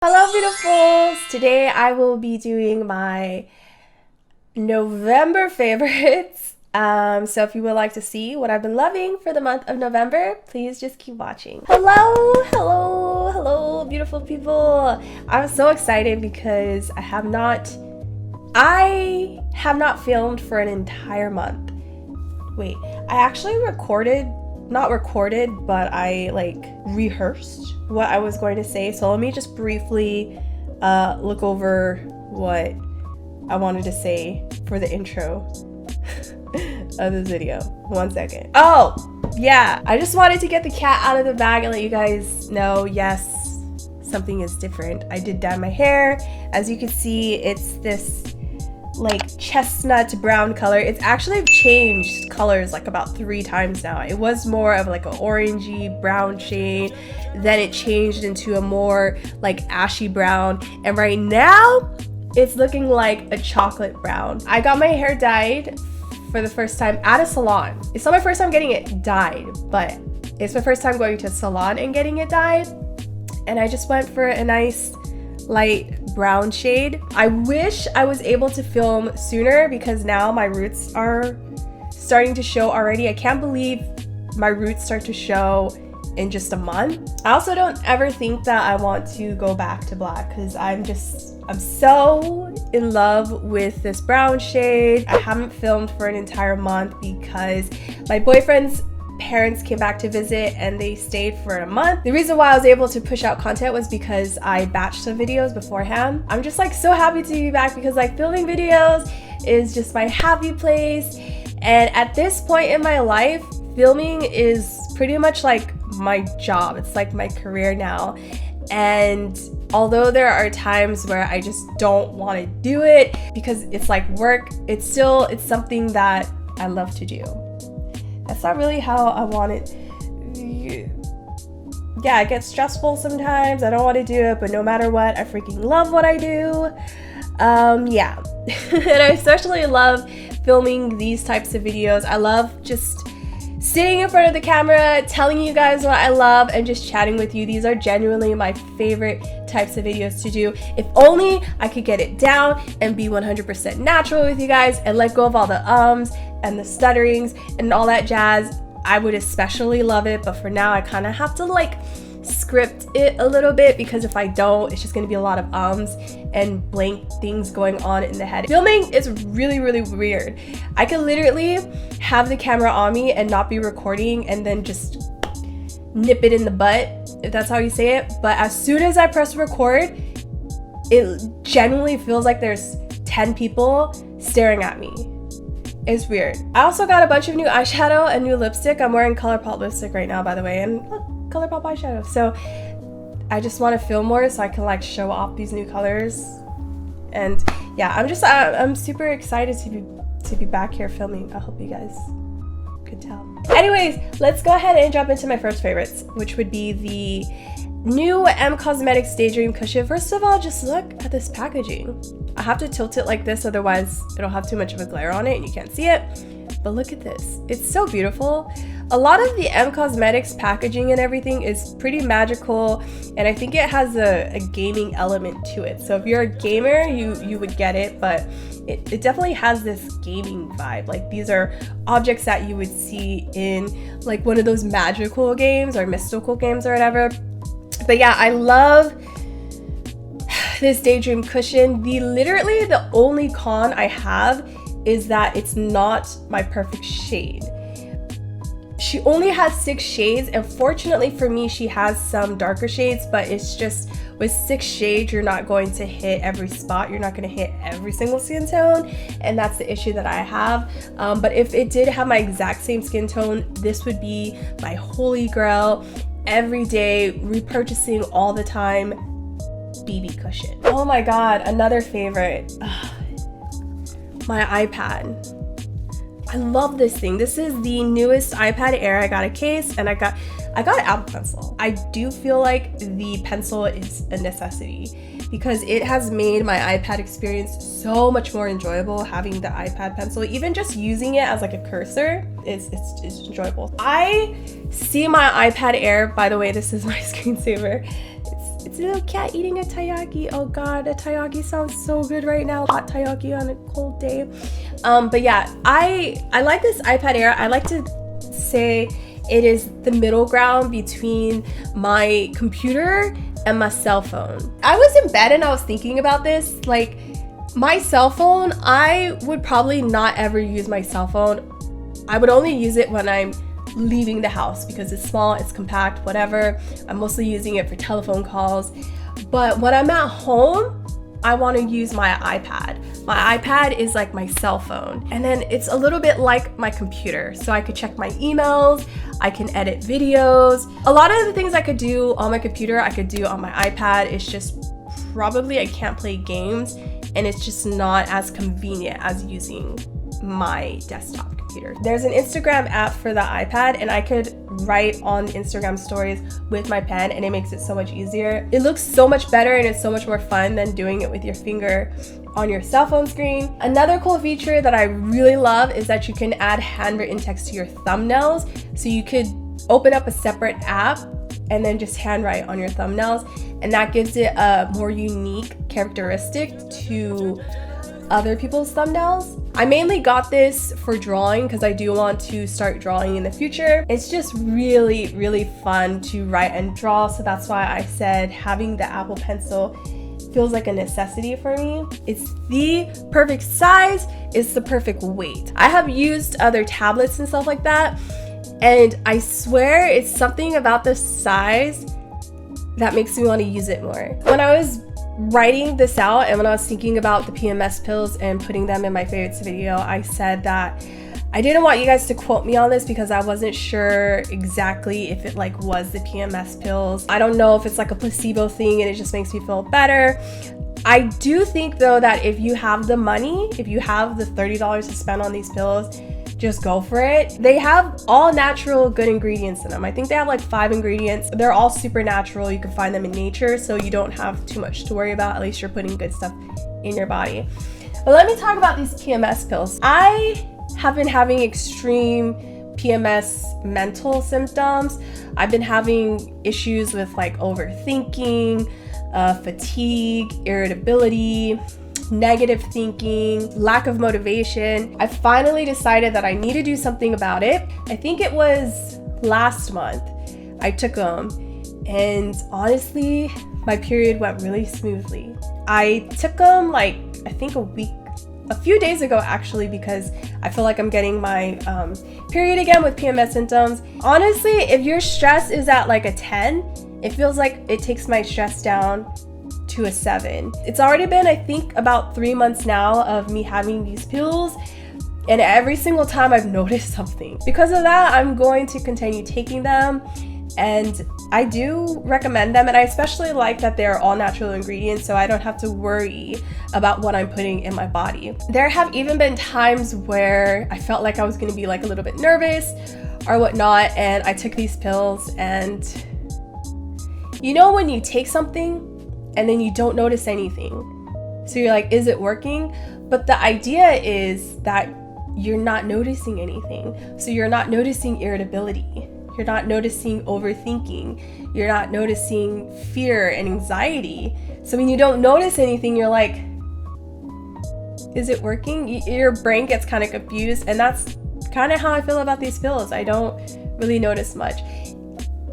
Hello beautifuls! Today I will be doing my November favorites. So if you would like to see what I've been loving for the month of November, please just keep watching. Hello beautiful people. I'm so excited because I have not filmed for an entire month. Wait, I actually not recorded, but I rehearsed what I was going to say. So let me just briefly look over what I wanted to say for the intro of this video. 1 second. Oh, yeah. I just wanted to get the cat out of the bag and let you guys know, yes, something is different. I did dye my hair. As you can see, it's this chestnut brown color. It's actually changed colors about 3 times now. It was more of an orangey brown shade, then it changed into a more ashy brown, and right now it's looking like a chocolate brown. I got my hair dyed for the first time at a salon. It's not my first time getting it dyed, but it's my first time going to a salon and getting it dyed, and I just went for a nice light brown shade. I wish I was able to film sooner because now my roots are starting to show already. I can't believe my roots start to show in just a month. I also don't ever think that I want to go back to black because I'm so in love with this brown shade. I haven't filmed for an entire month because my boyfriend's parents came back to visit and they stayed for a month. The reason why I was able to push out content was because I batched some videos beforehand. I'm just so happy to be back because filming videos is just my happy place, and at this point in my life, filming is pretty much my job. It's my career now, and although there are times where I just don't want to do it because it's work, it's something that I love to do. That's not really how I want it. Yeah, it gets stressful sometimes. I don't want to do it, but no matter what, I freaking love what I do. Yeah. And I especially love filming these types of videos. I love just sitting in front of the camera, telling you guys what I love, and just chatting with you. These are genuinely my favorite types of videos to do. If only I could get it down and be 100% natural with you guys and let go of all the ums and the stutterings and all that jazz, I would especially love it. But for now, I kind of have to script it a little bit because if I don't, it's just going to be a lot of ums and blank things going on in the head. Filming is really weird. I could literally have the camera on me and not be recording and then just nip it in the butt, if that's how you say it. But as soon as I press record, it genuinely feels like there's 10 people staring at me. It's weird. I also got a bunch of new eyeshadow and new lipstick. I'm wearing ColourPop lipstick right now, by the way, and look, ColourPop eyeshadow. So I just want to film more so I can show off these new colors. And yeah, I'm super excited to be back here filming. I hope you guys could tell. Anyways, let's go ahead and jump into my first favorites, which would be the new M Cosmetics Daydream cushion. First of all, just look at this packaging. I have to tilt it like this, otherwise it'll have too much of a glare on it and you can't see it. But look at this. It's so beautiful. A lot of the M Cosmetics packaging and everything is pretty magical, and I think it has a gaming element to it. So if you're a gamer, you would get it, but it definitely has this gaming vibe. These are objects that you would see in one of those magical games or mystical games or whatever. But yeah, I love this Daydream cushion. Literally the only con I have is that it's not my perfect shade. She only has 6 shades, and fortunately for me, she has some darker shades, but it's just with 6 shades, you're not going to hit every spot. You're not going to hit every single skin tone, and that's the issue that I have. But if it did have my exact same skin tone, this would be my holy grail. Every day, repurchasing all the time, BB cushion. Oh my god, another favorite. My iPad. I love this thing. This is the newest iPad Air. I got a case and I got an Apple Pencil. I do feel like the pencil is a necessity because it has made my iPad experience so much more enjoyable. Having the iPad Pencil, even just using it as a cursor, it's enjoyable. I see my iPad Air, by the way, this is my screensaver. It's little cat eating a taiyaki. Oh god, a taiyaki sounds so good right now. Hot taiyaki on a cold day. But yeah, I like this iPad Air. I like to say it is the middle ground between my computer and my cell phone. I was in bed and I was thinking about this. Like, my cell phone, I would probably not ever use my cell phone. I would only use it when I'm leaving the house because it's small, it's compact, whatever. I'm mostly using it for telephone calls. But when I'm at home, I want to use my iPad. My iPad is like my cell phone. And then it's a little bit like my computer. So I could check my emails, I can edit videos. A lot of the things I could do on my computer, I could do on my iPad. It's just probably I can't play games, and it's just not as convenient as using my desktop computer. There's an Instagram app for the iPad, and I could write on Instagram stories with my pen, and it makes it so much easier. It looks so much better and it's so much more fun than doing it with your finger on your cell phone screen. Another cool feature that I really love is that you can add handwritten text to your thumbnails. So you could open up a separate app and then just handwrite on your thumbnails, and that gives it a more unique characteristic to other people's thumbnails. I mainly got this for drawing because I do want to start drawing in the future. It's just really, really fun to write and draw, so that's why I said having the Apple Pencil feels like a necessity for me. It's the perfect size, it's the perfect weight. I have used other tablets and stuff like that, and I swear it's something about the size that makes me want to use it more. When I was writing this out and when I was thinking about the PMS pills and putting them in my favorites video, I said that I didn't want you guys to quote me on this because I wasn't sure exactly if it like was the PMS pills. I don't know if it's like a placebo thing and it just makes me feel better. I do think though that if you have the money, if you have the $30 to spend on these pills, just go for it. They have all natural good ingredients in them. I think they have like 5 ingredients. They're all super natural. You can find them in nature, so you don't have too much to worry about. At least you're putting good stuff in your body. But let me talk about these PMS pills. I have been having extreme PMS mental symptoms. I've been having issues with like overthinking, fatigue, irritability, negative thinking, lack of motivation. I finally decided that I need to do something about it. I think it was last month I took them, and honestly, my period went really smoothly. I took them like, I think a few days ago actually, because I feel like I'm getting my period again with PMS symptoms. Honestly, if your stress is at like a 10, it feels like it takes my stress down to a 7. It's already been, I think, about 3 months now of me having these pills, and every single time I've noticed something. Because of that, I'm going to continue taking them, and I do recommend them, and I especially like that they're all natural ingredients, so I don't have to worry about what I'm putting in my body. There have even been times where I felt like I was going to be like a little bit nervous or whatnot, and I took these pills, and you know when you take something and then you don't notice anything, so you're like, is it working? But the idea is that you're not noticing anything, so you're not noticing irritability, you're not noticing overthinking, you're not noticing fear and anxiety. So when you don't notice anything, you're like, is it working? Your brain gets kind of confused, and that's kind of how I feel about these pills. I don't really notice much.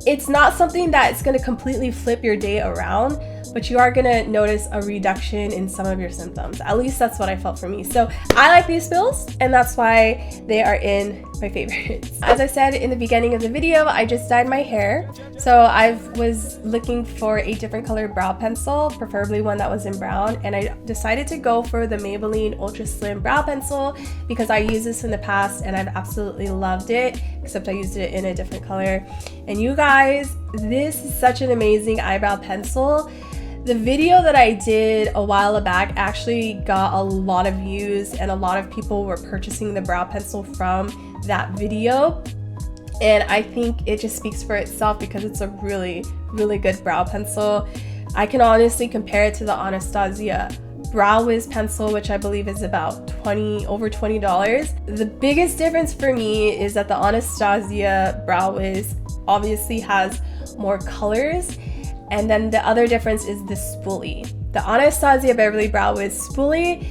It's not something that's going to completely flip your day around, but you are going to notice a reduction in some of your symptoms. At least that's what I felt for me. So I like these pills, and that's why they are in my favorites. As I said in the beginning of the video, I just dyed my hair. So I was looking for a different colored brow pencil, preferably one that was in brown, and I decided to go for the Maybelline Ultra Slim Brow Pencil because I used this in the past and I've absolutely loved it, except I used it in a different color. And you guys, this is such an amazing eyebrow pencil. The video that I did a while back actually got a lot of views, and a lot of people were purchasing the brow pencil from that video. And I think it just speaks for itself because it's a really, really good brow pencil. I can honestly compare it to the Anastasia Brow Wiz pencil, which I believe is about over $20. The biggest difference for me is that the Anastasia Brow Wiz obviously has more colors, And then the other difference is the spoolie. The Anastasia Beverly Brow Wiz spoolie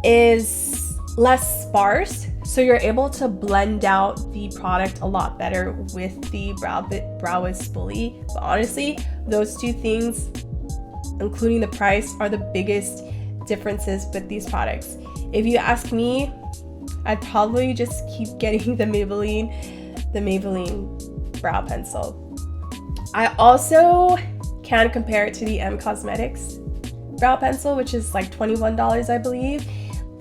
is less sparse, so you're able to blend out the product a lot better with the Brow Wiz spoolie. But honestly, those two things, including the price, are the biggest differences with these products. If you ask me, I'd probably just keep getting the Maybelline brow pencil. I also can compare it to the M Cosmetics brow pencil, which is like $21, I believe,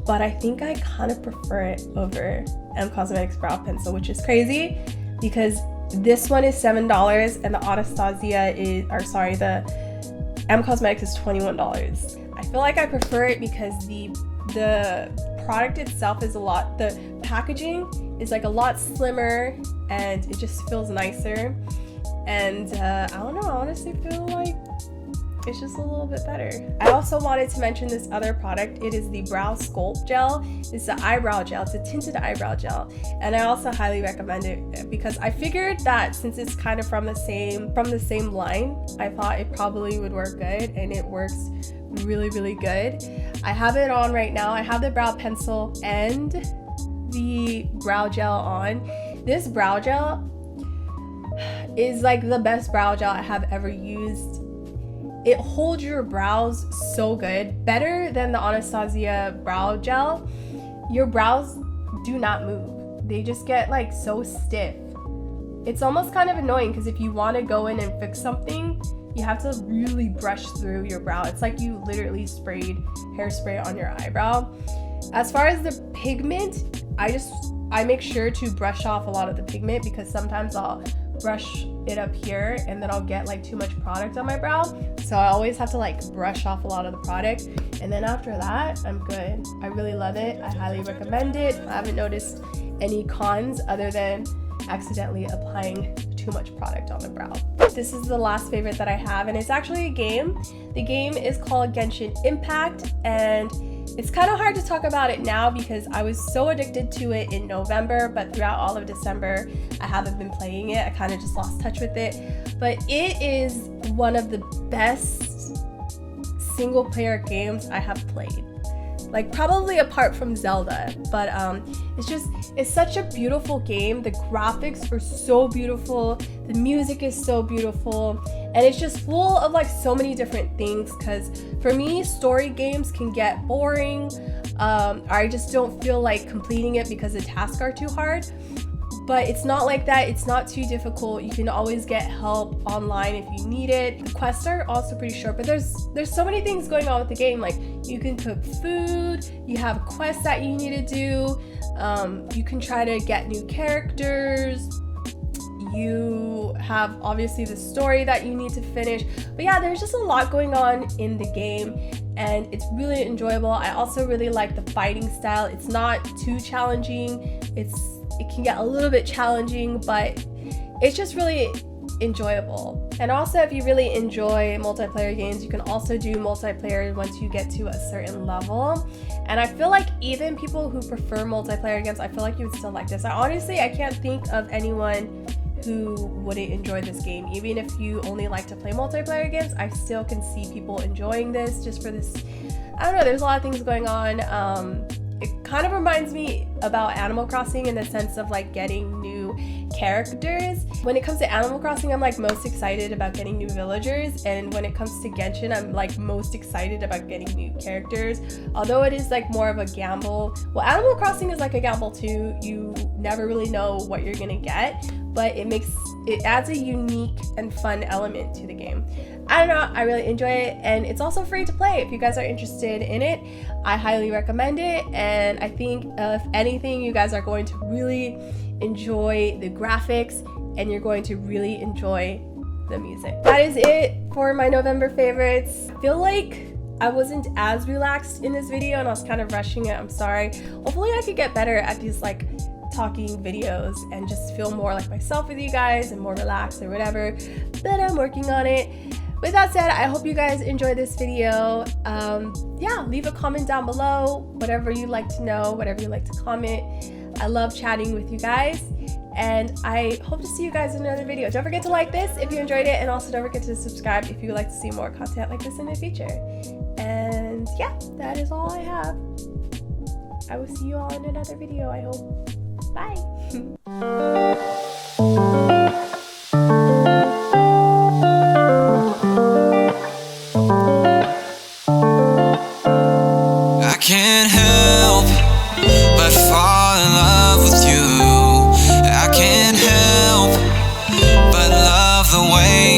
but I think I kind of prefer it over M Cosmetics brow pencil, which is crazy because this one is $7 and the Anastasia the M Cosmetics is $21. I feel like I prefer it because the product itself is the packaging is like a lot slimmer and it just feels nicer. And I don't know, I honestly feel like it's just a little bit better. I also wanted to mention this other product. It is the Brow Sculpt Gel. It's the eyebrow gel. It's a tinted eyebrow gel. And I also highly recommend it because I figured that since it's kind of from the same line, I thought it probably would work good, and it works really, really good. I have it on right now. I have the brow pencil and the brow gel on. This brow gel is like the best brow gel I have ever used. It holds your brows so good, better than the Anastasia brow gel. Your brows do not move. They just get like so stiff. It's almost kind of annoying because if you want to go in and fix something, you have to really brush through your brow. It's like you literally sprayed hairspray on your eyebrow. As far as the pigment, I make sure to brush off a lot of the pigment because sometimes I'll brush it up here and then I'll get like too much product on my brow, so I always have to like brush off a lot of the product, and then after that I'm good. I really love it. I highly recommend it. I haven't noticed any cons other than accidentally applying too much product on the brow. This is the last favorite that I have, and it's actually a game. The game is called Genshin Impact, and it's kind of hard to talk about it now because I was so addicted to it in November, but throughout all of December, I haven't been playing it. I kind of just lost touch with it. But it is one of the best single player games I have played. Like probably apart from Zelda, but it's such a beautiful game. The graphics are so beautiful. The music is so beautiful. And it's just full of like so many different things, because for me, story games can get boring. I just don't feel like completing it because the tasks are too hard. But it's not like that. It's not too difficult. You can always get help online if you need it. The quests are also pretty short, but there's so many things going on with the game. Like you can cook food, you have quests that you need to do, you can try to get new characters, you have obviously the story that you need to finish. But yeah, there's just a lot going on in the game and it's really enjoyable. I also really like the fighting style. It's not too challenging. It can get a little bit challenging, but it's just really enjoyable. And also, if you really enjoy multiplayer games, you can also do multiplayer once you get to a certain level. And I feel like even people who prefer multiplayer games, I feel like you would still like this. I can't think of anyone who wouldn't enjoy this game. Even if you only like to play multiplayer games, I still can see people enjoying this just for this. I don't know, there's a lot of things going on. It kind of reminds me about Animal Crossing in the sense of like getting new characters. When it comes to Animal Crossing, I'm like most excited about getting new villagers, and when it comes to Genshin, I'm like most excited about getting new characters. Although it is like more of a gamble. Well, Animal Crossing is like a gamble too. You never really know what you're gonna get, but it adds a unique and fun element to the game. I don't know, I really enjoy it, and it's also free to play. If you guys are interested in it, I highly recommend it, and I think if anything, you guys are going to really enjoy the graphics and you're going to really enjoy the music. That is it for my November favorites. I feel like I wasn't as relaxed in this video and I was kind of rushing it. I'm sorry. Hopefully I could get better at these like talking videos and just feel more like myself with you guys and more relaxed or whatever, but I'm working on it. With that said, I hope you guys enjoyed this video. Yeah, leave a comment down below, whatever you'd like to know, whatever you'd like to comment. I love chatting with you guys, And I hope to see you guys in another video. Don't forget to like this if you enjoyed it, and also don't forget to subscribe if you would like to see more content like this in the future. And yeah, that is all I have. I will see you all in another video, I hope. Bye!